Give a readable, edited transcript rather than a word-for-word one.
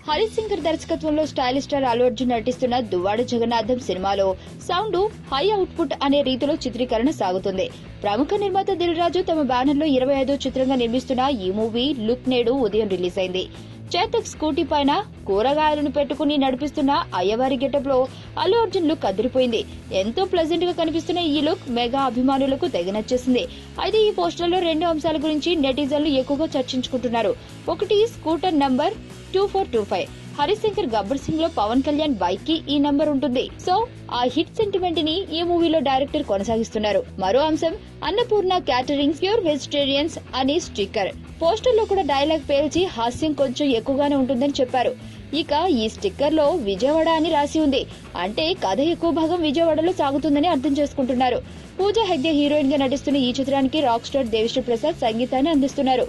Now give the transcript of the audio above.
హరిశంకర్ దర్శకత్వంలో stylish star Allu Arjun నటిస్తున్న దువ్వాడ జగన్నాథం సినిమాలో సౌండ్ హై అవుట్పుట్ అనే రీతిలో చిత్రీకరణ సాగుతుంది. ప్రముఖ నిర్మాత దిల్ రాజు తమ బ్యానర్ లో 25వ చిత్రంగా నిర్మిస్తున్న ఈ మూవీ లుక్ నేడు ఉదయం రిలీజ్ అయింది. చేతక్ స్కూటీ పైన కూరగాయలను పెట్టుకుని నడిపిస్తున్న అయ్యవారి గెటప్ లో అల్లు అర్జున్ లుక్ అదిరిపోయింది. ఎంతో ప్లెజెంట్ గా కనిపిస్తున్న ఈ లుక్ మెగా అభిమానులకు తెగ నచ్చేసింది. అయితే ఈ పోస్టర్ లో 2 అంశాల గురించి నెటిజన్లు ఎక్కువగా చర్చించుకుంటున్నారు. ఒకటి స్కూటర్ నంబర్ 2425. హరిశంకర్ గబ్బర్ సింగ్ లో పవన్ కళ్యాణ్ బైక్ కి ఈ నంబర్ ఉంటుంది. సో ఆ హిట్ సెంటిమెంట్ ని ఈ మూవీలో డైరెక్టర్ కొనసాగిస్తున్నారు. మరో అంశం అన్నపూర్ణ క్యాటరింగ్ ప్యూర్ వెజిటేరియన్స్ అని స్టిక్కర్. పోస్టర్ లో కూడా డైలాగ్ పేల్చి హాస్యం కొంచెం ఎక్కువగానే ఉంటుందని చెప్పారు. ఇక ఈ స్టిక్కర్ లో విజయవాడ అని రాసి ఉంది. అంటే కథ ఎక్కువ భాగం విజయవాడలో సాగుతుందని అర్థం చేసుకుంటున్నారు. పూజా హెగ్డే హీరోయిన్ గా నటిస్తున్న ఈ చిత్రానికి రాక్ స్టార్ దేవిశ్రీ ప్రసాద్ సంగీతాన్ని అందిస్తున్నారు.